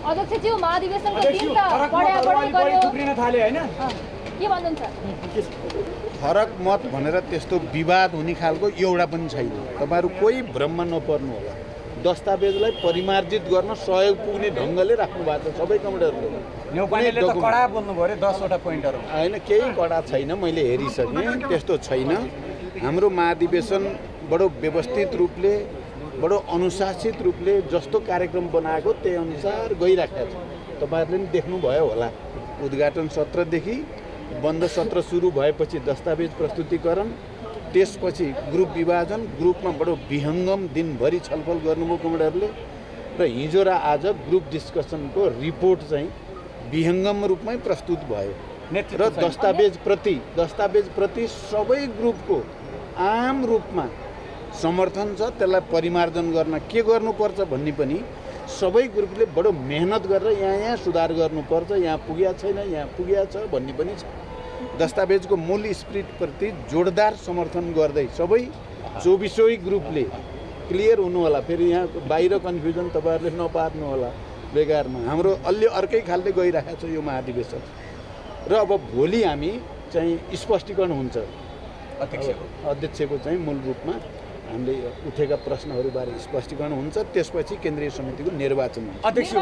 अध्यक्षज्यू महाधिवेशनको दिन त बढाइ गर्यो थुप्रिन थाल्यो हैन के भन्नुहुन्छ फरक मत भनेर त्यस्तो विवाद हुने खालको एउटा पनि छैन। तपाईहरु कोही भ्रममा नपर्नु होला। दस्तावेजलाई परिमार्जित गर्न सहयोग पुग्ने ढङ्गले राख्नु भएको छ सबै कमिटीहरुले। न्यौपानेले त कडा बोल्नु भर्यो 10 वटा पोइन्टहरु हैन केही कडा छैन। मैले हेरिसके त्यस्तो छैन। हाम्रो महाधिवेशन बडो व्यवस्थित रूपले बडो अनुशासित रूपले जस्तो कार्यक्रम बनाएको त्यही अनुसार गइराखेको छ। तपाईहरुले पनि देख्नुभयो होला। उद्घाटन सत्रदेखि बन्द सत्र सुरु भएपछि दस्तावेज प्रस्तुतिकरण, त्यसपछि ग्रुप विभाजन, ग्रुपमा बडो विहङ्गम दिनभरि छलफल गर्नुभयो कमिटीहरुले र हिजो र आज ग्रुप डिस्कसनको रिपोर्ट चाहिँ विहङ्गम रूपमै प्रस्तुत भयो र दस्तावेज प्रति सबै ग्रुपको आम रूपमा समर्थन छ। त्यसलाई परिमार्जन गर्न के गर्नुपर्छ भन्ने पनि सबै ग्रुपले बडो मेहनत गरेर यहाँ सुधार गर्नुपर्छ, यहाँ पुगेको छैन, यहाँ पुगेको छ भन्ने पनि छ। दस्तावेजको मूल स्पिरिटप्रति जोडदार समर्थन गर्दै सबै 24 ग्रुपले क्लियर हुनु होला। फेरि यहाँ बाहिर कन्फ्युजन तपाईहरुले नपार्नु होला बेकारमा। हाम्रो अलि अर्कै खालले गइरहेको छ यो महाधिवेशन र अब भोलि हामी चाहिँ स्पष्टीकरण हुन्छ अध्यक्षको चाहिँ मूल रूपमा हामीले उठेका प्रश्नहरूबारे स्पष्टीकरण हुन्छ। त्यसपछि केन्द्रीय समितिको निर्वाचन हुन्छ। अध्यक्ष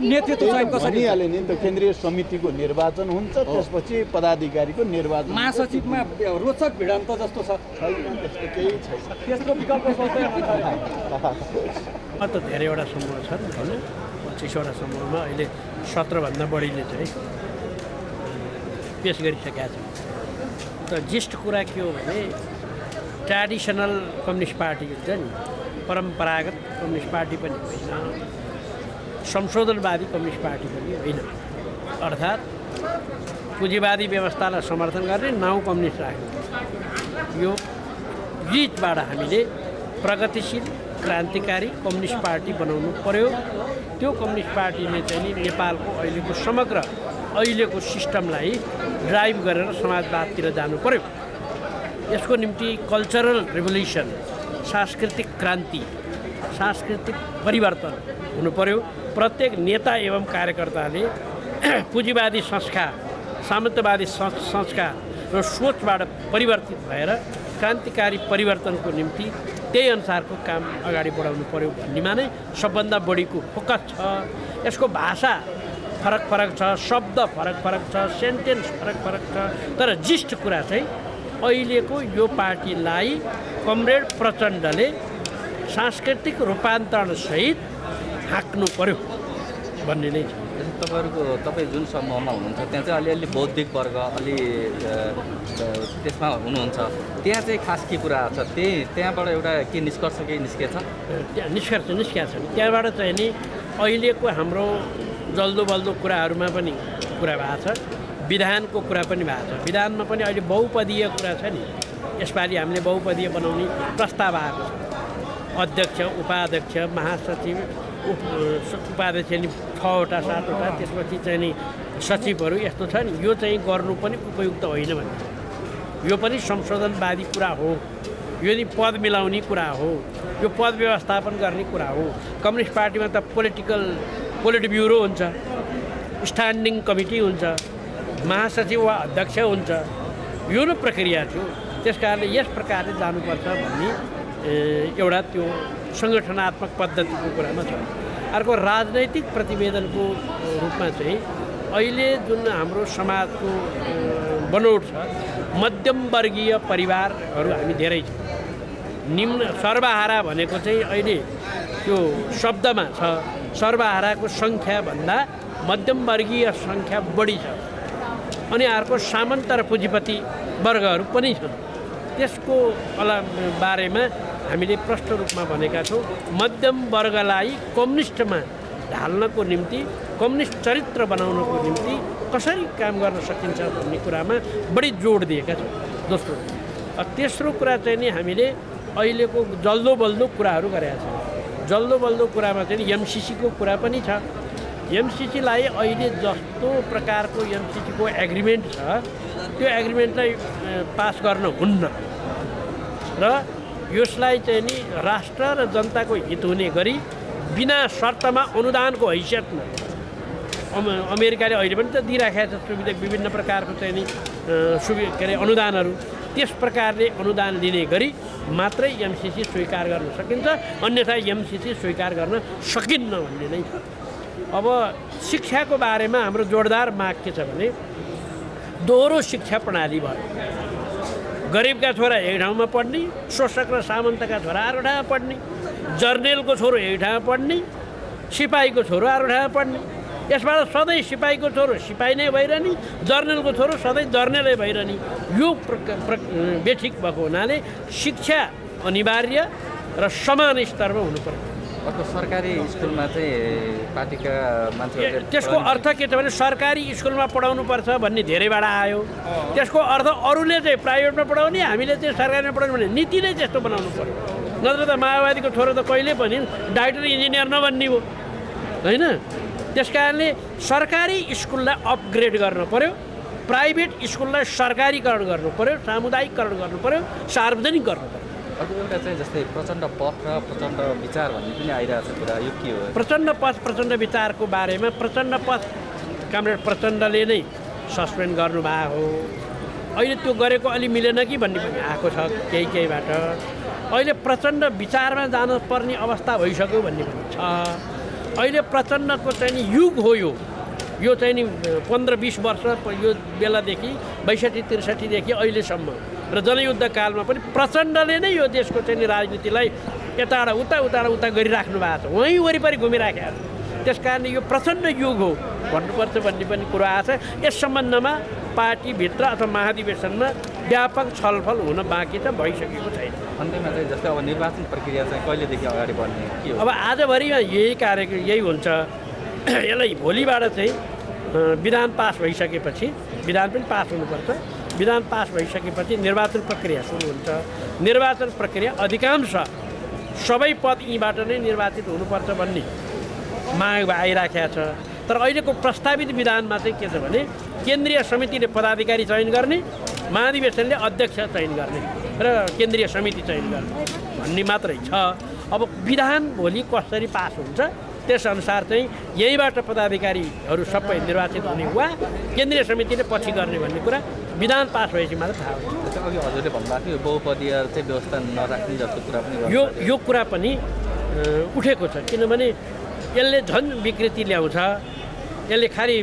नेतृत्व चाहिँ कसरी हाले नि त केन्द्रीय समितिको निर्वाचन हुन्छ। त्यसपछि पदाधिकारीको निर्वाचन। महासचिवमा रोचक भिडन्त जस्तो छ छैन, त्यस्तो केही छैन। त्यसको विकल्प सोच्दै त धेरैवटा समूह छन् होइन 25वटा समूहमा अहिले 17भन्दा बढीले चाहिँ पेस गरिसकेका छन्। त ज्येष्ठ कुरा के हो भने ट्रेडिसनल कम्युनिस्ट पार्टी हुन्छ नि, परम्परागत कम्युनिस्ट पार्टी पनि होइन, संशोधनवादी कम्युनिस्ट पार्टी पनि होइन। अर्थात् पुँजीवादी व्यवस्थालाई समर्थन गर्ने नाउँ कम्युनिस्ट राख्ने यो बीचबाट हामीले प्रगतिशील क्रान्तिकारी कम्युनिस्ट पार्टी बनाउनु पर्यो। त्यो कम्युनिस्ट पार्टीले चाहिँ नेपालको अहिलेको समग्र अहिलेको सिस्टमलाई ड्राइभ गरेर समाजवादतिर जानु पर्यो। यसको निम्ति कल्चरल रिभोल्युसन, सांस्कृतिक क्रान्ति, सांस्कृतिक परिवर्तन हुनु पर्यो। प्रत्येक नेता एवं कार्यकर्ताले पुँजीवादी संस्कार, सामन्तवादी संस्कार र सोचबाट परिवर्तित भएर क्रान्तिकारी परिवर्तनको निम्ति त्यही अनुसारको काम अगाडि बढाउनु पर्यो भन्नेमा नै सबभन्दा बढीको फोकस छ। यसको भाषा फरक फरक छ, शब्द फरक फरक छ, सेन्टेन्स फरक फरक छ, तर जिस्ट कुरा चाहिँ अहिलेको यो पार्टीलाई कमरेड प्रचण्डले सांस्कृतिक रूपान्तरणसहित हाँक्नु पर्यो भन्ने नै छ। तपाईँ जुन समूहमा हुनुहुन्छ त्यहाँ चाहिँ अलिअलि बौद्धिक वर्ग अलि त्यसमा हुनुहुन्छ, त्यहाँ चाहिँ खास के कुरा छ? त्यहाँबाट एउटा के निष्कर्ष केही निस्केछ? निष्कर्ष निस्केको छ। त्यहाँबाट चाहिँ नि अहिलेको हाम्रो जल्दो बल्दो कुराहरूमा पनि कुरा भएको छ, विधानको कुरा पनि भएको छ। विधानमा पनि अहिले बहुपदीय कुरा छ नि, यसपालि हामीले बहुपदीय बनाउने प्रस्ताव आएको छ। अध्यक्ष, उपाध्यक्ष, महासचिव, उपाध्यक्ष नि 6वटा 7वटा, त्यसपछि चाहिँ नि सचिवहरू यस्तो छ नि। यो चाहिँ गर्नु पनि उपयुक्त होइन भन्ने, यो पनि संशोधनवादी कुरा हो। यो नि पद मिलाउने कुरा हो, यो पद व्यवस्थापन गर्ने कुरा हो। कम्युनिस्ट पार्टीमा त पोलिट ब्युरो हुन्छ, स्ट्यान्डिङ कमिटी हुन्छ, महासचिव वा अध्यक्ष हुन्छ। यो नै प्रक्रिया थियो। त्यस कारणले यस प्रकारले जानुपर्छ भन्ने एउटा त्यो सङ्गठनात्मक पद्धतिको कुरामा छ। अर्को राजनैतिक प्रतिवेदनको रूपमा चाहिँ अहिले जुन हाम्रो समाजको बनोट छ, मध्यमवर्गीय परिवारहरू हामी धेरै छ। निम्न सर्वहारा भनेको चाहिँ अहिले त्यो शब्दमा छ, सर्वहाराको सङ्ख्याभन्दा मध्यमवर्गीय सङ्ख्या बढी छ। अनि अर्को सामन्त र पुँजीपति वर्गहरू पनि छन्। त्यसको बारेमा हामीले प्रष्ट रूपमा भनेका छौँ। मध्यम वर्गलाई कम्युनिस्टमा ढाल्नको निम्ति, कम्युनिस्ट चरित्र बनाउनको निम्ति कसरी काम गर्न सकिन्छ भन्ने कुरामा बढी जोड दिएका छौँ। दोस्रो तेस्रो कुरा चाहिँ नि हामीले अहिलेको जल्दो बल्दो कुराहरू गरेका छौँ। जल्दो बल्दो कुरामा चाहिँ एमसिसीको कुरा पनि छ। एमसिसीलाई अहिले जस्तो प्रकारको एमसिसीको एग्रिमेन्ट छ त्यो एग्रिमेन्टलाई पास गर्न हुन्न र यसलाई चाहिँ नि राष्ट्र र जनताको हित हुने गरी बिना शर्तमा अनुदानको हैसियतमा अमेरिकाले अहिले पनि त दिइराखेको छ सुविधा विभिन्न प्रकारको चाहिँ नि के अरे अनुदानहरू त्यस प्रकारले अनुदान लिने गरी मात्रै एमसिसी स्वीकार गर्न सकिन्छ अन्यथा एमसिसी स्वीकार गर्न सकिन्न भन्ने नै छ। अब शिक्षाको बारेमा हाम्रो जोडदार माग के छ भने दोहोरो शिक्षा प्रणाली भयो। गरिबका छोरा एक ठाउँमा पढ्ने, शोषक र सामन्तका छोरा अर्को ठाउँमा पढ्ने, जर्नेलको छोरो एक ठाउँमा पढ्ने, सिपाहीको छोरो अर्को ठाउँमा पढ्ने। यसबाट सधैँ सिपाहीको छोरो सिपाही नै भइरहने, जर्नेलको छोरो सधैँ जर्नेलै भइरहने। यो बेठिक भएको हुनाले शिक्षा अनिवार्य र समान स्तरमा हुनुपर्छ। अर्को सरकारी स्कुलमा चाहिँ पार्टीका मान्छेहरूले त्यसको अर्थ के छ भने सरकारी स्कुलमा पढाउनुपर्छ भन्ने धेरैबाट आयो। त्यसको अर्थ अरूले चाहिँ प्राइभेटमा पढाउने, हामीले चाहिँ सरकारीमा पढाउने भन्ने नीति नै त्यस्तो बनाउनु पर्यो। नत्र त माओवादीको छोरो त कहिले पनि डाक्टर इन्जिनियर नबन्ने हो होइन। त्यस कारणले सरकारी स्कुललाई अपग्रेड गर्नु पर्यो, प्राइभेट स्कुललाई सरकारीकरण गर्नु पर्यो, सामुदायिकरण गर्नु पर्यो, सार्वजनिक गर्नु पर्यो। अर्को एउटा चाहिँ जस्तै प्रचण्ड पथ र प्रचण्ड विचार भन्ने पनि आइरहेको छ कुरा, यो के हो? प्रचण्ड पथ प्रचण्ड विचारको बारेमा प्रचण्ड पथ कमरेड प्रचण्डले नै सस्पेन्ड गर्नुभएको हो। अहिले त्यो गरेको अलि मिलेन कि भन्ने पनि आएको छ केहीबाट। अहिले प्रचण्ड विचारमा जानुपर्ने अवस्था भइसक्यो भन्ने पनि छ। अहिले प्रचण्डको चाहिँ नि युग हो यो चाहिँ नि 15-20 वर्ष यो बेलादेखि 62-63देखि अहिलेसम्म र जनयुद्ध कालमा पनि प्रचण्डले नै यो देशको चाहिँ नि राजनीतिलाई यताबाट उता गरिराख्नु भएको छ, वहीँ वरिपरि घुमिराखेको छ। त्यस कारणले यो प्रचण्ड युग हो भन्नुपर्छ भन्ने पनि कुरो आएको छ। यस सम्बन्धमा पार्टीभित्र अथवा महाधिवेशनमा व्यापक छलफल हुन बाँकी छ, भइसकेको छैन। अन्त्यमा चाहिँ जस्तै अब निर्वाचन प्रक्रिया चाहिँ कहिलेदेखि अगाडि बढ्ने के हो? अब आजभरिमा यही हुन्छ। यसलाई भोलिबाट चाहिँ विधान पास भइसकेपछि, विधान पनि पास हुनुपर्छ, विधान पास भइसकेपछि निर्वाचन प्रक्रिया सुरु हुन्छ। निर्वाचन प्रक्रिया अधिकांश सबै पद यीबाट नै निर्वाचित हुनुपर्छ भन्ने माग आइराखेको छ। तर अहिलेको प्रस्तावित विधानमा चाहिँ के छ भने केन्द्रीय समितिले पदाधिकारी चयन गर्ने, महाधिवेशनले अध्यक्ष चयन गर्ने र केन्द्रीय समिति चयन गर्ने भन्ने मात्रै छ। अब विधान भोलि कसरी पास हुन्छ त्यसअनुसार चाहिँ यहीँबाट पदाधिकारीहरू सबै निर्वाचित हुने वा केन्द्रीय समितिले पछि गर्ने भन्ने कुरा विधान पास भएपछि मात्र थाहा हुन्छ। अघि हजुरले भन्नुभएको थियो बहुपदीय चाहिँ व्यवस्था नराख्ने जस्तो कुरा पनि यो कुरा पनि उठेको छ। किनभने यसले झन् विकृति ल्याउँछ। यसले खालि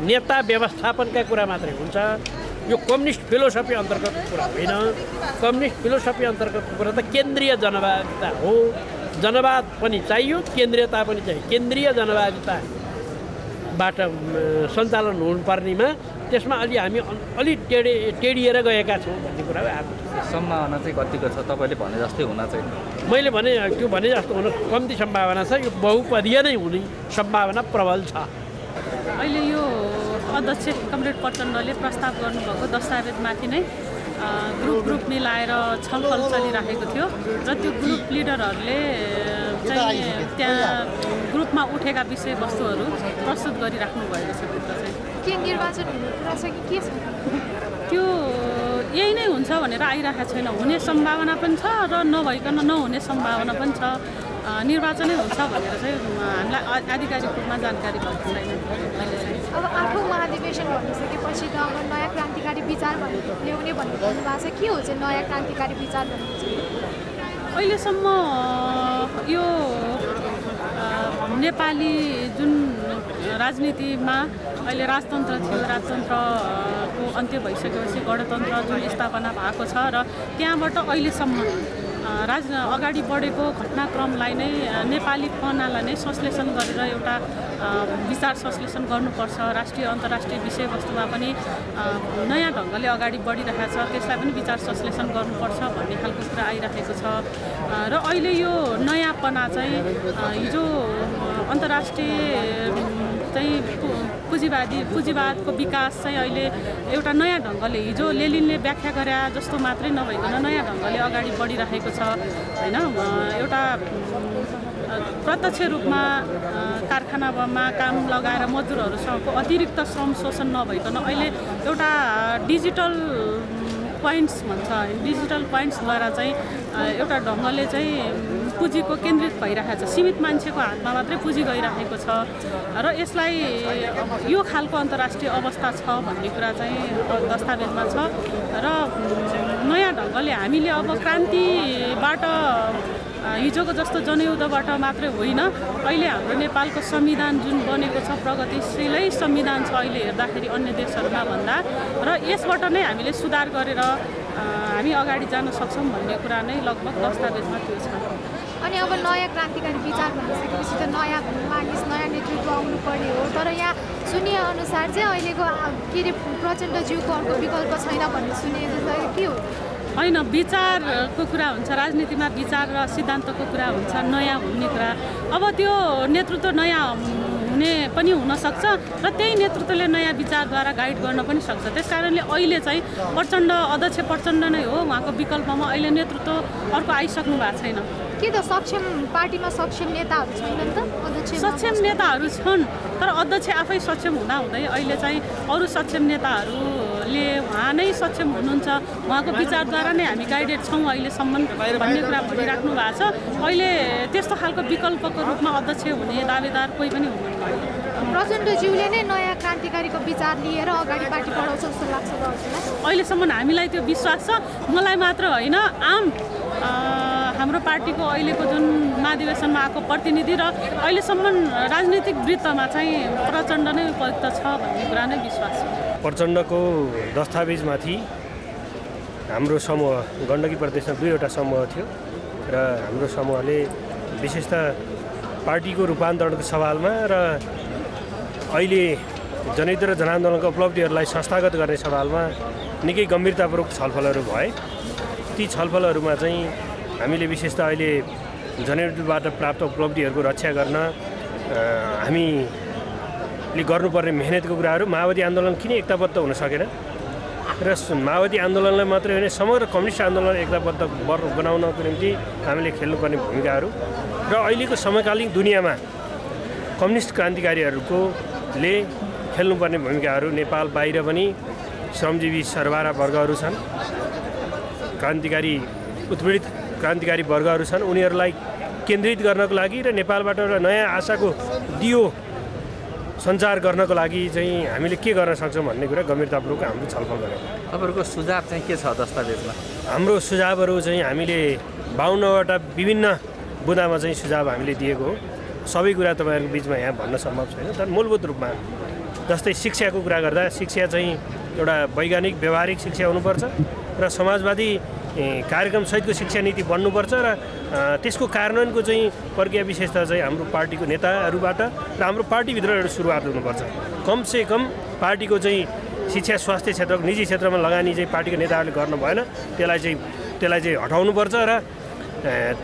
नेता व्यवस्थापनका कुरा मात्रै हुन्छ। यो कम्युनिस्ट फिलोसफी अन्तर्गतको कुरा होइन। कम्युनिस्ट फिलोसफी अन्तर्गतको कुरा त केन्द्रीय जनवादिता हो। जनवाद पनि चाहियो, केन्द्रीयता पनि चाहियो। केन्द्रीय जनवादिताबाट सञ्चालन हुनुपर्नेमा त्यसमा हामी अलि टेडिएर गएका छौँ भन्ने कुरा आएको छ। सम्भावना चाहिँ कतिको छ तपाईँले भने जस्तै हुन चाहिँ? मैले भने त्यो भने जस्तो हुन कम्ती सम्भावना छ। यो बहुपदीय नै हुने सम्भावना प्रबल छ। अहिले यो अध्यक्ष कमरेड प्रचण्डले प्रस्ताव गर्नुभएको दस्तावेजमाथि नै ग्रुप मिलाएर छलफल चलिरहेको थियो र त्यो ग्रुप लिडरहरूले चाहिँ त्यहाँ ग्रुपमा उठेका विषयवस्तुहरू प्रस्तुत गरिराख्नु भएको छ। भित्र चाहिँ के निर्वाचन हुने कुरा छ कि के छ त्यो यही नै हुन्छ भनेर आइरहेको छैन। हुने सम्भावना पनि छ र नभइकन नहुने सम्भावना पनि छ। निर्वाचनै हुन्छ भनेर चाहिँ हामीलाई आधिकारिक रूपमा जानकारी भएको छैन अहिले चाहिँ। अब 8औं महाधिवेशन भनिसकेपछि त अब नयाँ क्रान्तिकारी विचार ल्याउने भन्ने भन्नुभएको छ। के हो चाहिँ नयाँ क्रान्तिकारी विचार भन्ने चाहिँ? अहिलेसम्म यो नेपाली जुन राजनीतिमा अहिले राजतन्त्र थियो, राजतन्त्रको अन्त्य भइसकेपछि गणतन्त्र जुन स्थापना भएको छ र त्यहाँबाट अहिलेसम्म अगाडि बढेको घटनाक्रमलाई नै नेपालीपनालाई नै संश्लेषण गरेर एउटा विचार संश्लेषण गर्नुपर्छ। राष्ट्रिय अन्तर्राष्ट्रिय विषयवस्तुमा पनि नयाँ ढङ्गले अगाडि बढिरहेको छ, त्यसलाई पनि विचार संश्लेषण गर्नुपर्छ भन्ने खालको कुरा आइरहेको छ। र अहिले यो नयाँपना चाहिँ हिजो अन्तर्राष्ट्रिय चाहिँ पुँजीवादको विकास चाहिँ अहिले एउटा नयाँ ढङ्गले हिजो लेनिनले व्याख्या गरे जस्तो मात्रै नभइकन नयाँ ढङ्गले अगाडि बढिरहेको छ होइन। एउटा प्रत्यक्ष रूपमा कारखानामा काम लगाएर मजदुरहरूसँगको अतिरिक्त श्रम शोषण नभइकन अहिले एउटा डिजिटल पोइन्ट्स भन्छ, डिजिटल पोइन्ट्सद्वारा चाहिँ एउटा ढङ्गले चाहिँ पुँजीको केन्द्रित भइरहेको छ, सीमित मान्छेको हातमा मात्रै पुँजी गइरहेको छ र यसलाई यो खालको अन्तर्राष्ट्रिय अवस्था छ भन्ने कुरा चाहिँ दस्तावेजमा छ र नयाँ ढङ्गले हामीले अब क्रान्तिबाट हिजोको जस्तो जनयुद्धबाट मात्रै होइन, अहिले हाम्रो नेपालको संविधान जुन बनेको छ प्रगतिशीलै संविधान छ अहिले हेर्दाखेरि अन्य देशहरूमा भन्दा, र यसबाट नै हामीले सुधार गरेर हामी अगाडि जान सक्छौँ भन्ने कुरा नै लगभग दस्तावेजमा त्यो छ। अनि अब नयाँ क्रान्तिकारी विचार भनिसकेपछि त नयाँ मानिस नयाँ नेतृत्व आउनुपर्ने हो, तर यहाँ सुनिए अनुसार चाहिँ अहिलेको के अरे प्रचण्डज्यूको अर्को विकल्प छैन भन्ने सुनिएको के हो? होइन, विचारको कुरा हुन्छ, राजनीतिमा विचार र सिद्धान्तको कुरा हुन्छ, नयाँ हुने कुरा। अब त्यो नेतृत्व नयाँ हुने पनि हुनसक्छ र त्यही नेतृत्वले नयाँ विचारद्वारा गाइड गर्न पनि सक्छ। त्यस कारणले अहिले चाहिँ अध्यक्ष प्रचण्ड नै हो, उहाँको विकल्पमा अहिले नेतृत्व अर्को आइसक्नु भएको छैन। के त पार्टीमा सक्षम नेताहरू छैनन् त? सक्षम नेताहरू छन्, तर अध्यक्ष आफै सक्षम हुँदै अहिले चाहिँ अरू सक्षम नेताहरूले उहाँ नै सक्षम हुनुहुन्छ, उहाँको विचारद्वारा नै हामी गाइडेड छौँ अहिलेसम्म भन्ने कुरा भनिराख्नु भएको छ। अहिले त्यस्तो खालको विकल्पको रूपमा अध्यक्ष हुने दावेदार कोही पनि हुनुहुन्न। प्रचण्डज्यूले नै नयाँ क्रान्तिकारीको विचार लिएर अगाडि पार्टी बढाउँछ जस्तो लाग्छ हजुरलाई? अहिलेसम्म हामीलाई त्यो विश्वास छ, मलाई मात्र होइन, आम हाम्रो पार्टीको अहिलेको जुन महाधिवेशनमा आएको प्रतिनिधि र अहिलेसम्म राजनीतिक वृत्तमा चाहिँ प्रचण्ड नै उपयुक्त छ भन्ने कुरा नै विश्वास छ। प्रचण्डको दस्तावेजमाथि हाम्रो समूह गण्डकी प्रदेशमा 2वटा समूह थियो र हाम्रो समूहले विशेषतः पार्टीको रूपान्तरणको सवालमा र अहिले जनयुद्ध र जनआन्दोलनका उपलब्धिहरूलाई संस्थागत गर्ने सवालमा निकै गम्भीरतापूर्वक छलफलहरू भए। ती छलफलहरूमा चाहिँ हामीले विशेषतः अहिले जनयुद्धबाट प्राप्त उपलब्धिहरूको रक्षा गर्न हामीले गर्नुपर्ने मेहनतको कुराहरू, माओवादी आन्दोलन किन एकताबद्ध हुन सकेन र माओवादी आन्दोलनलाई मात्रै होइन समग्र कम्युनिस्ट आन्दोलन एकताबद्ध बनाउनको निम्ति हामीले खेल्नुपर्ने भूमिकाहरू र अहिलेको समकालीन दुनियाँमा कम्युनिस्ट क्रान्तिकारीहरूले खेल्नुपर्ने भूमिकाहरू, नेपाल बाहिर पनि श्रमजीवी सरबारा वर्गहरू छन्, उत्पीडित क्रान्तिकारी वर्गहरू छन्, उनीहरूलाई केन्द्रित गर्नको लागि र नेपालबाट एउटा नयाँ आशाको दियो सञ्चार गर्नको लागि चाहिँ हामीले के गर्न सक्छौँ भन्ने कुरा गम्भीरतापूर्वक हाम्रो छलफल गऱ्यौँ। तपाईँहरूको सुझाव चाहिँ के छ दस्तावेजमा? हाम्रो सुझावहरू चाहिँ हामीले 52वटा विभिन्न बुँदामा चाहिँ सुझाव हामीले दिएको हो। सबै कुरा तपाईँहरूको बिचमा यहाँ भन्न सम्भव छैन, तर मूलभूत रूपमा जस्तै शिक्षाको कुरा गर्दा शिक्षा चाहिँ एउटा वैज्ञानिक व्यवहारिक शिक्षा हुनुपर्छ र समाजवादी कार्यक्रमसहितको शिक्षा नीति बन्नुपर्छ र त्यसको कार्यान्वयनको चाहिँ प्रक्रिया विशेषता चाहिँ हाम्रो पार्टीको नेताहरूबाट र हाम्रो पार्टीभित्र एउटा सुरुवात हुनुपर्छ। कमसेकम पार्टीको चाहिँ शिक्षा स्वास्थ्य क्षेत्रको निजी क्षेत्रमा लगानी चाहिँ पार्टीको नेताहरूले गर्नु भएन, त्यसलाई चाहिँ हटाउनुपर्छ र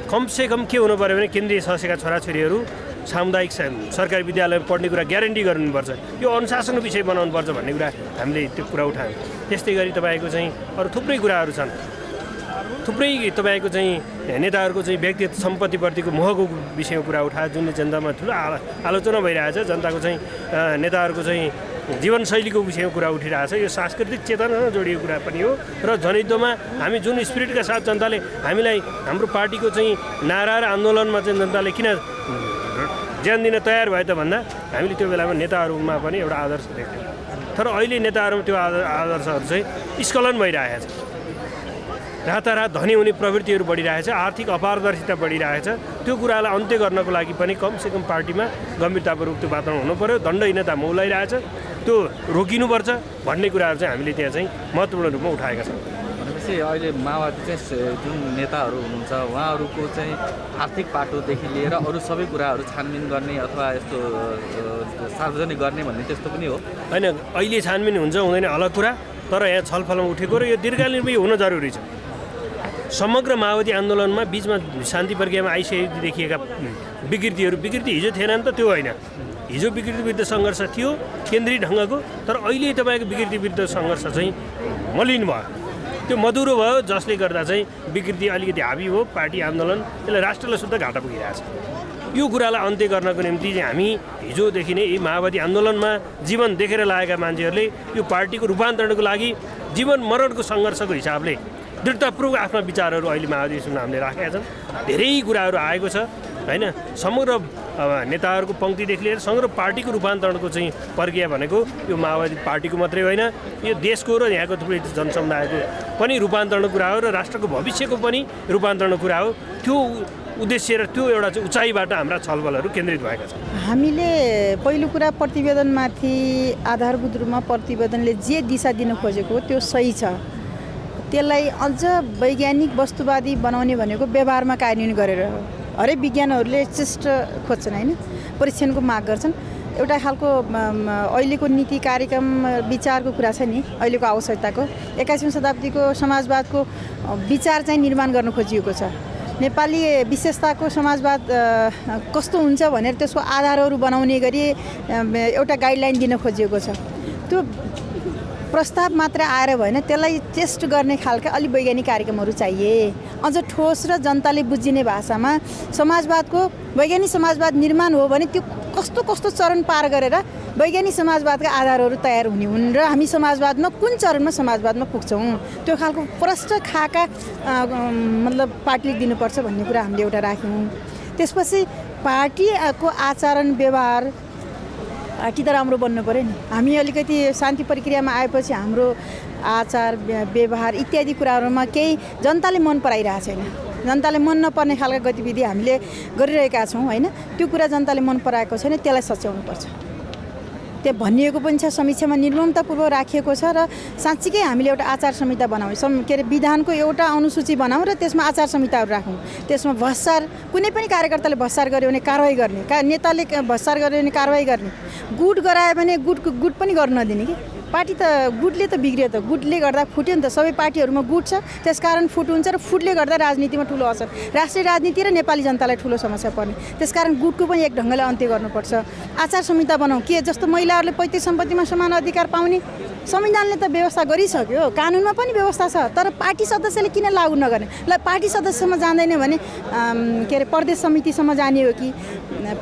कमसेकम के हुनु पऱ्यो भने केन्द्रीय सदस्यका छोराछोरीहरू सामुदायिक सरकारी विद्यालयमा पढ्ने कुरा ग्यारेन्टी गर्नुपर्छ, यो अनुशासनको विषय बनाउनुपर्छ भन्ने कुरा हामीले त्यो कुरा उठायौँ। त्यस्तै गरी तपाईँको चाहिँ अरू थुप्रै कुराहरू छन्, थुप्रै तपाईँको चाहिँ नेताहरूको चाहिँ व्यक्तिगत सम्पत्तिप्रतिको मोहको विषयमा कुरा उठायो, जुन जनतामा ठुलो आलोचना भइरहेछ। जनताको चाहिँ नेताहरूको चाहिँ जीवनशैलीको विषयमा कुरा उठिरहेछ, यो सांस्कृतिक चेतनासँग जोडिएको कुरा पनि हो र जनयुद्धमा हामी जुन स्पिरिटका साथ जनताले हामीलाई हाम्रो पार्टीको चाहिँ नारा र आन्दोलनमा चाहिँ जनताले किन ज्यान दिन तयार भए त भन्दा हामीले त्यो बेलामा नेताहरूमा पनि एउटा आदर्श देख्थ्यौँ, तर अहिले नेताहरूमा त्यो आदर्शहरू चाहिँ स्खलन भइरहेछ। रातारात धनी हुने प्रवृत्तिहरू बढिरहेछ, आर्थिक अपारदर्शिता बढिरहेछ। त्यो कुरालाई अन्त्य गर्नको लागि पनि कमसेकम पार्टीमा गम्भीरतापूर्वक त्यो वातावरण हुनु पर्यो। दण्डहीनता मौलाइरहेछ, त्यो रोकिनुपर्छ भन्ने कुराहरू चाहिँ हामीले त्यहाँ चाहिँ महत्त्वपूर्ण रूपमा उठाएका छौँ। भनेपछि अहिले माओवादी चाहिँ जुन नेताहरू हुनुहुन्छ उहाँहरूको चाहिँ आर्थिक पाटोदेखि लिएर अरू सबै कुराहरू छानबिन गर्ने अथवा यस्तो सार्वजनिक गर्ने भन्ने त्यस्तो पनि हो होइन? अहिले छानबिन हुन्छ हुँदैन अलग कुरा, तर यहाँ छलफलमा उठेको र यो दीर्घकालीन पनि हुन जरुरी छ। समग्र माओवादी आन्दोलनमा बिचमा शान्ति प्रक्रियामा आइसकेको देखिएका विकृति हिजो थिएन नि त, त्यो होइन। हिजो विकृति विरुद्ध सङ्घर्ष थियो केन्द्रीय ढङ्गको, तर अहिले तपाईँको विकृति विरुद्ध सङ्घर्ष चाहिँ मलिन भयो, त्यो मधुरो भयो, जसले गर्दा चाहिँ विकृति अलिकति हाबी हो। पार्टी आन्दोलन त्यसले राष्ट्रलाई शुद्ध घाटा पुगिरहेछ। यो कुरालाई अन्त्य गर्नको निम्ति चाहिँ हामी हिजोदेखि नै यी माओवादी आन्दोलनमा जीवन देखेर लागेका मान्छेहरूले यो पार्टीको रूपान्तरणको लागि जीवन मरणको सङ्घर्षको हिसाबले दृढतापूर्वक आफ्ना विचारहरू अहिले माओवादी एसोसिएसनमा हामीले राखेका छन्। धेरै कुराहरू आएको छ होइन। समग्र नेताहरूको पङ्क्तिदेखि लिएर समग्र पार्टीको रूपान्तरणको चाहिँ प्रक्रिया भनेको यो माओवादी पार्टीको मात्रै होइन, यो देशको र यहाँको थुप्रै जनसमुदायको पनि रूपान्तरणको कुरा हो र राष्ट्रको भविष्यको पनि रूपान्तरणको कुरा हो। त्यो उद्देश्य र त्यो एउटा चाहिँ उचाइबाट हाम्रा छलफलहरू केन्द्रित भएका छन्। हामीले पहिलो कुरा प्रतिवेदनमाथि आधारभूत रूपमा प्रतिवेदनले जे दिशा दिन खोजेको त्यो सही छ। त्यसलाई अझ वैज्ञानिक वस्तुवादी बनाउने भनेको व्यवहारमा कार्यान्वयन गरेर हो। हरेक विज्ञानहरूले चेष्ट खोज्छन् होइन, परीक्षणको माग गर्छन्। एउटा खालको अहिलेको नीति कार्यक्रम विचारको कुरा छ नि, अहिलेको आवश्यकताको 21औं शताब्दीको समाजवादको विचार चाहिँ निर्माण गर्न खोजिएको छ। नेपाली विशेषताको समाजवाद कस्तो हुन्छ भनेर त्यसको आधारहरू बनाउने गरी एउटा गाइडलाइन दिन खोजिएको छ। त्यो प्रस्ताव मात्र आएर भएन, त्यसलाई टेस्ट गर्ने खालका अलि वैज्ञानिक कार्यक्रमहरू चाहिए। अझ ठोस र जनताले बुझिने भाषामा समाजवादको वैज्ञानिक समाजवाद निर्माण हो भने त्यो कस्तो कस्तो चरण पार गरेर वैज्ञानिक समाजवादका आधारहरू तयार हुने हुन् र हामी समाजवादमा कुन चरणमा समाजवादमा पुग्छौँ, त्यो खालको प्रष्ट खाका मतलब पार्टीले दिनुपर्छ भन्ने कुरा हामीले एउटा राख्यौँ। त्यसपछि पार्टीको आचरण व्यवहार पार्टी त राम्रो बन्नु पऱ्यो नि। हामी अलिकति शान्ति प्रक्रियामा आएपछि हाम्रो आचार व्यवहार इत्यादि कुराहरूमा केही जनताले मन पराइरहेको छैन। जनताले मन नपर्ने खालका गतिविधि हामीले गरिरहेका छौँ होइन। त्यो कुरा जनताले मन पराएको छैन, त्यसलाई सच्याउनुपर्छ। त्यो भनिएको पनि छ, समीक्षामा निर्ममतापूर्वक राखिएको छ र साँच्चीकै हामीले एउटा आचार संहिता बनाउँ, के अरे विधानको एउटा अनुसूची बनाऊँ र त्यसमा आचार संहिताहरू राखौँ। त्यसमा भ्रष्टाचार कुनै पनि कार्यकर्ताले भ्रष्टाचार गर्यो भने कारवाही गर्ने, नेताले भ्रष्टाचार गर्यो भने कारवाही गर्ने, गुट गरायो भने गुट पनि गर्न नदिने कि। पार्टी त गुटले त बिग्रियो त, गुटले गर्दा फुट्यो नि त। सबै पार्टीहरूमा गुट छ, त्यसकारण फुट हुन्छ र फुटले गर्दा राजनीतिमा ठुलो असर, राष्ट्रिय राजनीति र नेपाली जनतालाई ठुलो समस्या पर्ने। त्यसकारण गुटको पनि एक ढङ्गले अन्त्य गर्नुपर्छ। आचार संहिता बनाऊ के जस्तो महिलाहरूले पैतृक सम्पत्तिमा समान अधिकार पाउने संविधानले त व्यवस्था गरिसक्यो, कानुनमा पनि व्यवस्था छ, तर पार्टी सदस्यले किन लागू नगर्ने? ल पार्टी सदस्यसम्म जाँदैन भने के अरे प्रदेश समितिसम्म जाने हो कि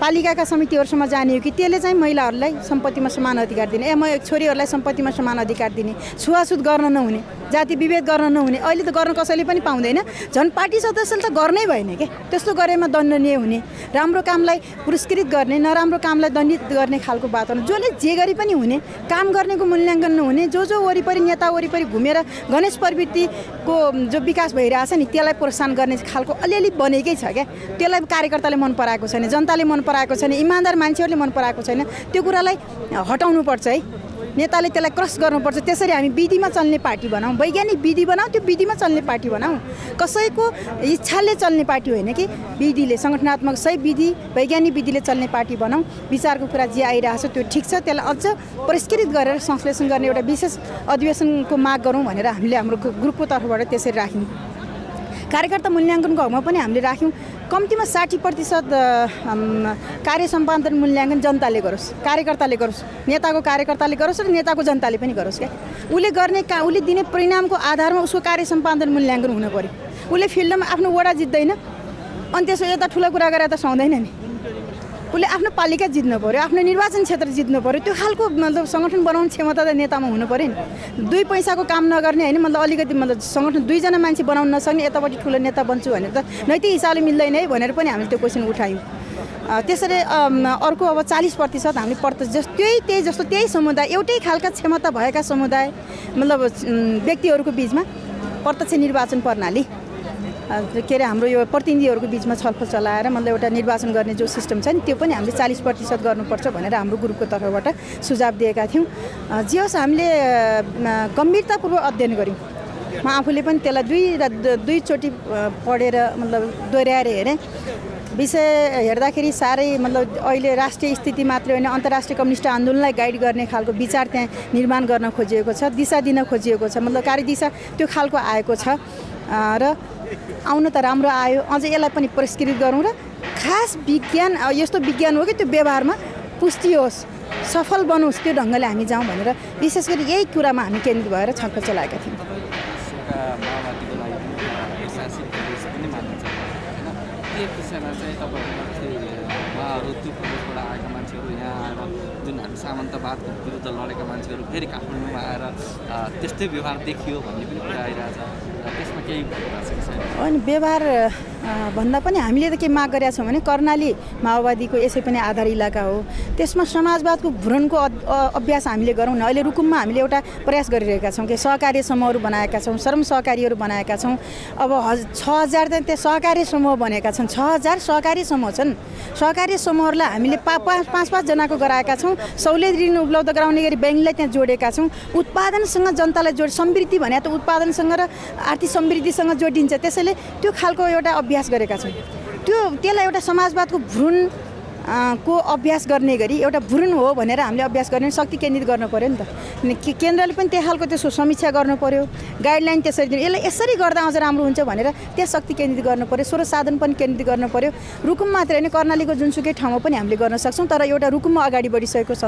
पालिकाका समितिहरूसम्म जाने हो कि त्यसले चाहिँ महिलाहरूलाई सम्पत्तिमा समान अधिकार दिने, छोरीहरूलाई सम्पत्तिमा समान अधिकार दिने, छुवाछुत गर्न नहुने, जाति विभेद गर्न नहुने। अहिले त गर्न कसैले पनि पाउँदैन, झन् पार्टी सदस्यले त गर्नै भएन के। त्यस्तो गरेमा दण्डनीय हुने, राम्रो कामलाई पुरस्कृत गर्ने, नराम्रो कामलाई दण्डित गर्ने खालको वातावरण, जसले जे गरी पनि हुने, काम गर्नेको मूल्याङ्कन नहुने, जो वरिपरि नेता वरिपरि घुमेर गणेश प्रवृत्तिको जो विकास भइरहेछ नि त्यसलाई प्रोत्साहन गर्ने खालको अलिअलि बनेकै छ क्या। त्यसलाई कार्यकर्ताले मन पराएको छैन, जनताले मन पराएको छैन, इमान्दार मान्छेहरूले मन पराएको छैन। त्यो कुरालाई हटाउनुपर्छ है, नेताले त्यसलाई क्रस गर्नुपर्छ। त्यसरी हामी विधिमा चल्ने पार्टी बनाऊँ, वैज्ञानिक विधि बनाऊँ, त्यो विधिमा चल्ने पार्टी बनाऊँ। कसैको इच्छाले चल्ने पार्टी होइन कि, विधिले सङ्गठनात्मक सही विधि वैज्ञानिक विधिले चल्ने पार्टी बनाऊँ। विचारको कुरा जे आइरहेछ त्यो ठिक छ, त्यसलाई अझ परिष्कृत गरेर संश्लेषण गर्ने एउटा विशेष अधिवेशनको माग गरौँ भनेर हामीले हाम्रो ग्रुपको तर्फबाट त्यसरी राख्यौँ। कार्यकर्ता मूल्याङ्कनको हकमा पनि हामीले राख्यौँ। कम्तीमा 60% कार्य सम्पादन मूल्याङ्कन जनताले गरोस्, कार्यकर्ताले गरोस्, नेताको कार्यकर्ताले गरोस् र नेताको जनताले पनि गरोस् क्या। उसले गर्ने उसले दिने परिणामको आधारमा उसको कार्य सम्पादन मूल्याङ्कन हुनु पऱ्यो। उसले फिल्डमा आफ्नो वडा जित्दैन अनि त्यसो यता ठुलो कुरा गरेर त सुहाउँदैन नि। उसले आफ्नो पालिका जित्नु पऱ्यो, आफ्नो निर्वाचन क्षेत्र जित्नु पऱ्यो। त्यो खालको मतलब सङ्गठन बनाउने क्षमता त नेतामा हुनु पऱ्यो नि। 2 पैसाको काम नगर्ने होइन, मतलब अलिकति मतलब सङ्गठन 2 जना मान्छे बनाउन नसक्ने यतापट्टि ठुलो नेता बन्छु भनेर त नैतिक हिसाबले मिल्दैन है भनेर पनि हामीले त्यो क्वेसन उठायौँ। त्यसरी अर्को अब 40% हामीले त्यही जस्तो त्यही समुदाय, एउटै खालका क्षमता भएका समुदाय मतलब व्यक्तिहरूको बिचमा प्रत्यक्ष निर्वाचन प्रणाली के अरे हाम्रो यो प्रतिनिधिहरूको बिचमा छलफल चलाएर मतलब एउटा निर्वाचन गर्ने जो सिस्टम छ नि त्यो पनि हामीले 40% गर्नुपर्छ भनेर हाम्रो ग्रुपको तर्फबाट सुझाव दिएका थियौँ। जे होस् हामीले गम्भीरतापूर्वक अध्ययन गऱ्यौँ। म आफूले पनि त्यसलाई दुईचोटि पढेर मतलब दोहोऱ्याएर हेरेँ। विषय हेर्दाखेरि साह्रै मतलब अहिले राष्ट्रिय स्थिति मात्रै होइन अन्तर्राष्ट्रिय कम्युनिस्ट आन्दोलनलाई गाइड गर्ने खालको विचार त्यहाँ निर्माण गर्न खोजिएको छ, दिशा दिन खोजिएको छ, मतलब कार्यदिशा त्यो खालको आएको छ र आउन त राम्रो आयो। अझ यसलाई पनि परिष्कृत गरौँ र खास विज्ञान यस्तो विज्ञान हो कि त्यो व्यवहारमा पुष्टि होस्, सफल बनोस्, त्यो ढङ्गले हामी जाउँ भनेर विशेष गरी यही कुरामा हामी केन्द्रित भएर छलफल चलाएका थियौँ। माओवादीको लागि प्रशासनिक प्रदेश पनि मानिन्छ होइन, त्यो विषयमा चाहिँ तपाईँहरू उहाँहरू त्यो प्रदेशबाट आएका मान्छेहरू यहाँ आएर जुन हामी सामन्तवादको विरुद्ध लडेका मान्छेहरू फेरि काठमाडौँमा आएर त्यस्तै व्यवहार देखियो भन्ने पनि कुरा आइरहेछ। त्यसमा केही भएको छ कि छैन? अनि व्यवहार भन्दा पनि हामीले त के माग गरेका छौँ भने कर्णाली माओवादीको यसै पनि आधार इलाका हो, त्यसमा समाजवादको भ्रूणको अभ्यास हामीले गरौँ न। अहिले रुकुममा हामीले एउटा प्रयास गरिरहेका छौँ कि सहकारी समूहहरू बनाएका छौँ, श्रम सहकारीहरू बनाएका छौँ। अब 6000 त त्यो सहकारी समूह बनेका छन्, 6000 सहकारी समूह छन्। सहकारी समूहहरूलाई हामीले 5-5 जनाको गराएका छौँ। सहुलियत ऋण उपलब्ध गराउने गरी ब्याङ्कलाई त्यहाँ जोडेका छौँ। उत्पादनसँग जनतालाई समृद्धि भने त उत्पादनसँग र आर्थिक समृद्धिसँग जोडिन्छ। त्यसैले त्यो खालको एउटा अभ्यास गरेका छौँ। त्यसलाई एउटा समाजवादको भ्रूण को अभ्यास गर्ने गरी एउटा भ्रूण हो भनेर हामीले अभ्यास गर्ने शक्ति केन्द्रित गर्नु पर्यो नि त। केन्द्रले पनि त्यही खालको त्यसको समीक्षा गर्नु पर्यो, गाइडलाइन त्यसरी दिनु, यसलाई यसरी गर्दा अझ राम्रो हुन्छ भनेर त्यहाँ शक्ति केन्द्रित गर्नु पर्यो, स्रोत साधन पनि केन्द्रित गर्नु पर्यो। रुकुम मात्रै होइन, कर्णालीको जुनसुकै ठाउँमा पनि हामीले गर्न सक्छौँ। तर एउटा रुकुममा अगाडि बढिसकेको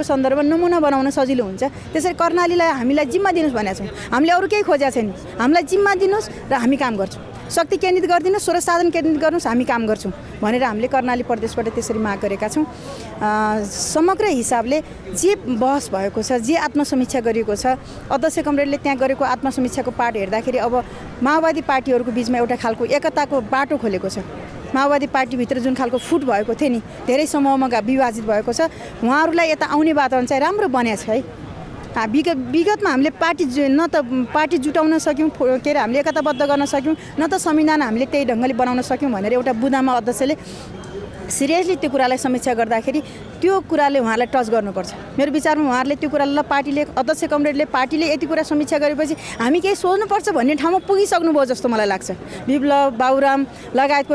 सन्दर्भमा नमुना बनाउन सजिलो हुन्छ। त्यसरी कर्णालीलाई हामीलाई जिम्मा दिनुहोस् भनेका छौँ। हामीले अरू केही खोजेका छैन, हामीलाई जिम्मा दिनुहोस् र हामी काम गर्छौँ। शक्ति केन्द्रित गरिदिनुहोस्, स्रोत साधन केन्द्रित गर्नुहोस्, हामी काम गर्छौँ भनेर हामीले कर्णाली प्रदेशबाट त्यसरी माग गरेका छौँ। समग्र हिसाबले जे बहस भएको छ, जे आत्मसमीक्षा गरिएको छ, अध्यक्ष कमरेडले त्यहाँ गरेको आत्मसमीक्षाको पाठ हेर्दाखेरि अब माओवादी पार्टीहरूको बिचमा एउटा खालको एकताको बाटो खोलेको छ। माओवादी पार्टीभित्र जुन खालको फुट भएको थियो नि, धेरै समूहमा विभाजित भएको छ, उहाँहरूलाई यता आउने वातावरण चाहिँ राम्रो बनेको छ है। विगतमा हामीले न त पार्टी जुटाउन सक्यौँ, के अरे हामीले एकताबद्ध गर्न सक्यौँ, न त संविधान हामीले त्यही ढङ्गले बनाउन सक्यौँ भनेर एउटा बुदामा अध्यक्षले सिरियसली त्यो कुरालाई समीक्षा गर्दाखेरि त्यो कुराले उहाँलाई टच गर्नुपर्छ। मेरो विचारमा उहाँहरूले त्यो कुरालाई पार्टीले, अध्यक्ष कमरेडले पार्टीले यति कुरा समीक्षा गरेपछि हामी केही सोच्नुपर्छ भन्ने ठाउँमा पुगिसक्नुभयो जस्तो मलाई लाग्छ। विप्लव, बाबुराम लगायतको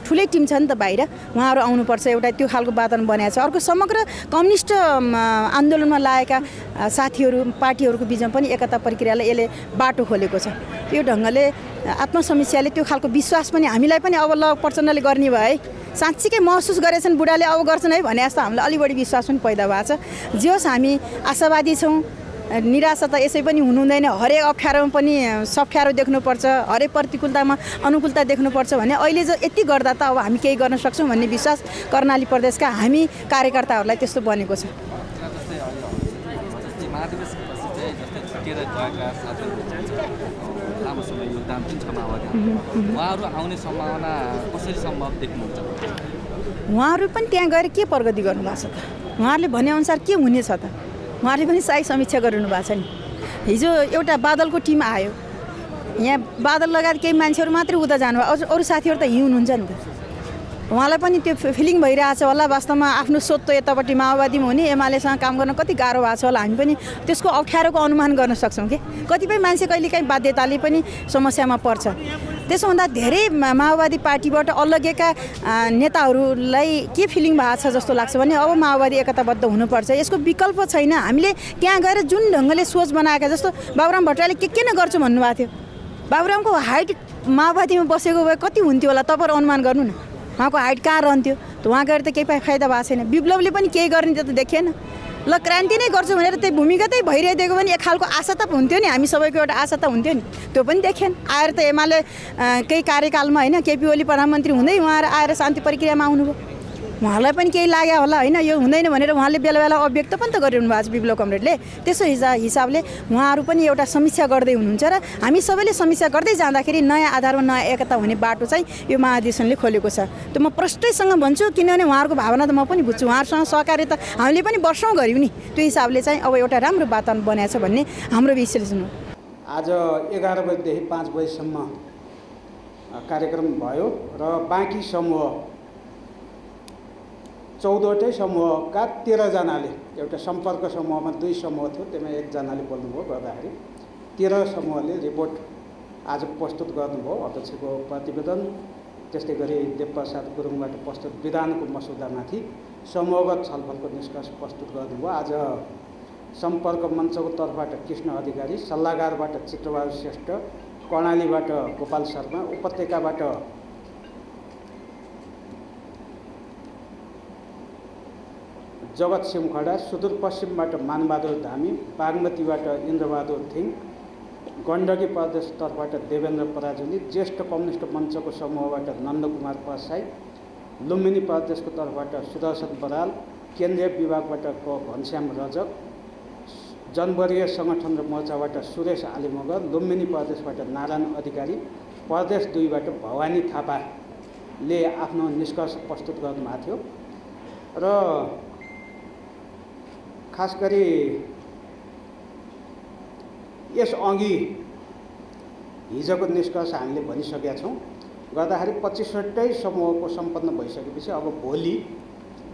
ठुलै टिम छ नि त बाहिर, उहाँहरू आउनुपर्छ। एउटा त्यो खालको वातावरण बनाएको छ। अर्को समग्र कम्युनिस्ट आन्दोलनमा लागेका साथीहरू, पार्टीहरूको बिचमा पनि एकता प्रक्रियालाई यसले बाटो खोलेको छ। त्यो ढङ्गले आत्मसमीक्षाले त्यो खालको विश्वास पनि हामीलाई पनि अब ल प्रचण्डले गर्ने भयो है, साँच्चीकै महसुस गरेछन् बुढाले अब गर्छन् है भने जस्तो हामीलाई अलि बढी विश्वास पनि पैदा भएको छ। जे होस् हामी आशावादी छौँ। निराशा त यसै पनि हुनुहुँदैन, हरेक अप्ठ्यारोमा पनि सफ्यारो देख्नुपर्छ, हरेक प्रतिकूलतामा अनुकूलता देख्नुपर्छ भने अहिले जो यति गर्दा त अब हामी केही गर्न सक्छौँ भन्ने विश्वास कर्णाली प्रदेशका हामी कार्यकर्ताहरूलाई त्यस्तो बनेको छ। लामो समय योगदान पनि छ माओवादी, उहाँहरू आउने सम्भावना कसरी सम्भव देख्नुहुन्छ? उहाँहरू पनि त्यहाँ गएर के प्रगति गर्नुभएको छ त? उहाँहरूले भनेअनुसार के हुनेछ त? उहाँहरूले पनि सही समीक्षा गरिनु भएको छ नि। हिजो एउटा बादलको टिम आयो, यहाँ बादल लगायत केही मान्छेहरू मात्रै उता जानुभयो, अरू साथीहरू त यहीँ हुनुहुन्छ नि त। उहाँलाई पनि त्यो फिलिङ भइरहेको छ होला। वास्तवमा आफ्नो सोच त यतापट्टि माओवादीमा हुने, एमालेसँग काम गर्न कति गाह्रो भएको छ होला। हामी पनि त्यसको अप्ठ्यारोको अनुमान गर्न सक्छौँ कि कतिपय मान्छे कहिलेकाहीँ बाध्यताले पनि समस्यामा पर्छ। त्यसो हुँदा धेरै माओवादी पार्टीबाट अलग्गेका नेताहरूलाई के फिलिङ भएको छ जस्तो लाग्छ भने अब माओवादी एकताबद्ध हुनुपर्छ, यसको विकल्प छैन। हामीले त्यहाँ गएर जुन ढङ्गले सोच बनाएका, जस्तो बाबुराम भट्टराईले के नै गर्छु भन्नुभएको थियो, बाबुरामको हाइट माओवादीमा बसेको भए कति हुन्थ्यो होला तपाईँहरू अनुमान गर्नु न। उहाँको हाइट कहाँ रहन्थ्यो त? उहाँ गएर त केही फाइदा भएको छैन। विप्लवले पनि केही गर्ने त देखिएन। ल क्रान्ति नै गर्छु भनेर त्यही भूमिगतै भइरहेको पनि एक खालको आशा त हुन्थ्यो नि, हामी सबैको एउटा आशा त हुन्थ्यो नि, त्यो पनि देखेन। आएर त एमाले केही कार्यकालमा होइन, केपी ओली प्रधानमन्त्री हुँदै उहाँहरू आएर शान्ति प्रक्रियामा आउनुभयो। उहाँलाई पनि केही लाग्यो होला होइन, यो हुँदैन भनेर उहाँले बेला बेला अभिव्यक्त पनि त गरिरहनु भएको छ विप्लव कमरेडले। त्यसो हिसाबले उहाँहरू पनि एउटा समीक्षा गर्दै हुनुहुन्छ र हामी सबैले समीक्षा गर्दै जाँदाखेरि नयाँ आधारमा नयाँ एकता हुने बाटो चाहिँ यो महाधिवेशनले खोलेको छ। त्यो म प्रष्टैसँग भन्छु, किनभने उहाँहरूको भावना त म पनि बुझ्छु। उहाँहरूसँग सहकार्य त हामीले पनि वर्षौँ गऱ्यौँ नि। त्यो हिसाबले चाहिँ अब एउटा राम्रो वातावरण बनाएको छ भन्ने हाम्रो विश्लेषण हो। आज 11 बजीदेखि 5 बजीसम्म कार्यक्रम भयो र बाँकी समूह 14वटै समूहका 13 जनाले, एउटा सम्पर्क समूहमा 2 समूह थियो, त्यसमा 1 जनाले बोल्नुभयो। गर्दाखेरि 13 समूहले रिपोर्ट आज प्रस्तुत गर्नुभयो। अध्यक्षको प्रतिवेदन, त्यस्तै गरी देवप्रसाद गुरुङबाट प्रस्तुत विधानको मसौदामाथि समूहगत छलफलको निष्कर्ष प्रस्तुत गर्नुभयो। आज सम्पर्क मञ्चको तर्फबाट कृष्ण अधिकारी, सल्लाहकारबाट चित्रबहादुर श्रेष्ठ, कर्णालीबाट गोपाल शर्मा, उपत्यकाबाट जगत सिमखडा, सुदूरपश्चिमबाट मानबहादुर धामी, बागमतीबाट इन्द्रबहादुर थिङ, गण्डकी प्रदेशतर्फबाट देवेन्द्र पराजुली, ज्येष्ठ कम्युनिस्ट मञ्चको समूहबाट नन्दकुमार परसाई, लुम्बिनी प्रदेशको तर्फबाट सुदर्शन बराल, केन्द्रीय विभागबाट घनश्याम रजक, जनवर्गीय सङ्गठन र मोर्चाबाट सुरेश आलिमगर, लुम्बिनी प्रदेशबाट नारायण अधिकारी, प्रदेश 2बाट भवानी थापाले आफ्नो निष्कर्ष प्रस्तुत गर्नुभएको थियो र खास गरी यसअघि हिजोको निष्कर्ष हामीले भनिसकेका छौँ गर्दाखेरि 25वटै समूहको सम्पन्न भइसकेपछि अब भोलि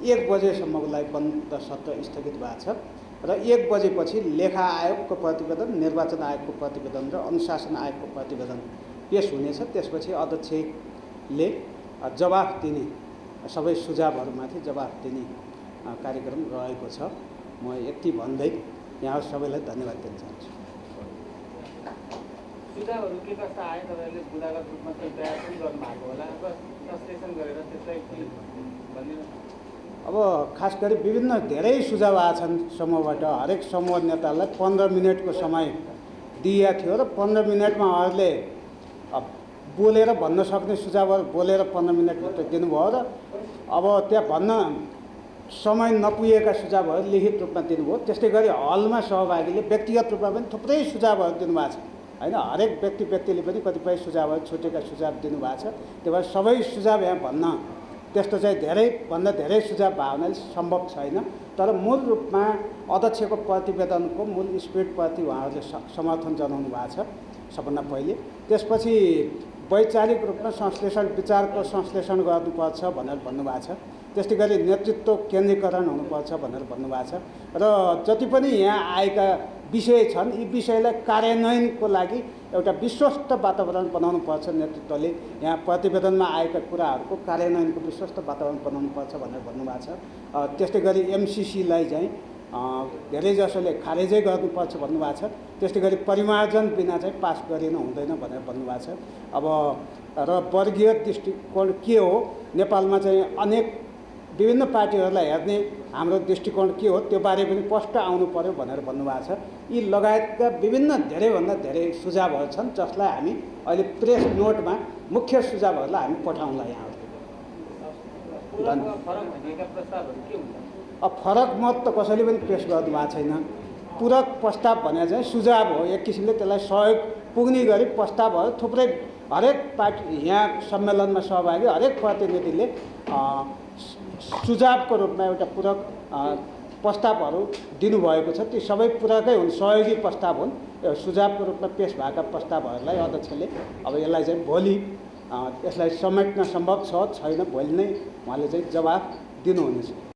1 बजेसम्मको लागि बन्द सत्र स्थगित भएको छ र 1 बजेपछि लेखा आयोगको प्रतिवेदन, निर्वाचन आयोगको प्रतिवेदन र अनुशासन आयोगको प्रतिवेदन पेश हुनेछ। त्यसपछि अध्यक्षले जवाफ दिने, सबै सुझावहरूमाथि जवाफ दिने कार्यक्रम रहेको छ। म यति भन्दै यहाँ सबैलाई धन्यवाद दिन चाहन्छु। सुझावहरू के कस्ता आए तपाईँहरूले बुदागत रूपमा चाहिँ तयार पनि गर्नुभएको होला, ट्रान्सलेसन गरेर त्यसलाई भनिदिनु। अब खास गरी विभिन्न धेरै सुझाव आछन् समूहबाट। हरेक समूह नेतालाई 15 मिनटको समय दिएको थियो र 15 मिनटमा उहाँहरूले बोलेर भन्न सक्ने सुझावहरू बोलेर 15 मिनटभित्र दिनुभयो र अब त्यहाँ भन्न समय नपुगेका सुझावहरू लिखित रूपमा दिनुभयो। त्यस्तै गरी हलमा सहभागीले व्यक्तिगत रूपमा पनि थुप्रै सुझावहरू दिनुभएको छ होइन। हरेक व्यक्तिले पनि कतिपय सुझावहरू छुटेका सुझाव दिनुभएको छ। त्यही भएर सबै सुझाव यहाँ भन्न त्यस्तो चाहिँ धेरैभन्दा धेरै सुझाव भयो भने सम्भव छैन। तर मूल रूपमा अध्यक्षको प्रतिवेदनको मूल स्पिरिटप्रति उहाँहरूले समर्थन जनाउनु भएको छ सबभन्दा पहिले। त्यसपछि वैचारिक रूपमा संश्लेषण, विचारको संश्लेषण गर्नुपर्छ भनेर भन्नुभएको छ। त्यस्तै गरी नेतृत्व केन्द्रीकरण हुनुपर्छ भनेर भन्नुभएको छ र जति पनि यहाँ आएका विषय छन् यी विषयलाई कार्यान्वयनको लागि एउटा विश्वस्त वातावरण बनाउनुपर्छ। नेतृत्वले यहाँ प्रतिवेदनमा आएका कुराहरूको कार्यान्वयनको विश्वस्त वातावरण बनाउनुपर्छ भनेर भन्नुभएको छ। त्यस्तै गरी एमसिसीलाई चाहिँ धेरैजसोले खारेजै गर्नुपर्छ भन्नुभएको छ। त्यस्तै गरी परिमार्जन बिना चाहिँ पास गरिन हुँदैन भनेर भन्नुभएको छ। अब र वर्गीय दृष्टिकोण के हो, नेपालमा चाहिँ अनेक विभिन्न पार्टीहरूलाई हेर्ने हाम्रो दृष्टिकोण के हो त्यो बारे पनि स्पष्ट आउनु पर्यो भनेर भन्नुभएको छ। यी लगायतका विभिन्न धेरैभन्दा धेरै सुझावहरू छन् जसलाई हामी अहिले प्रेस नोटमा मुख्य सुझावहरूलाई हामी पठाउँला यहाँहरू। अब फरक मत त कसैले पनि पेश गर्नु भएको छैन। पूरक प्रस्ताव भने चाहिँ सुझाव हो, एक किसिमले त्यसलाई सहयोग पुग्ने गरी प्रस्तावहरू थुप्रै हरेक पार्टी यहाँ सम्मेलनमा सहभागी हरेक प्रतिनिधिले सुझावको रूपमा एउटा पूरक प्रस्तावहरू दिनुभएको छ। ती सबै पूरकै हुन्, सहयोगी प्रस्ताव हुन्। सुझावको रूपमा पेश भएका प्रस्तावहरूलाई अध्यक्षले अब यसलाई चाहिँ भोलि यसलाई समेट्न सम्भव छ छैन भोलि नै उहाँले चाहिँ जवाफ दिनुहुनेछ।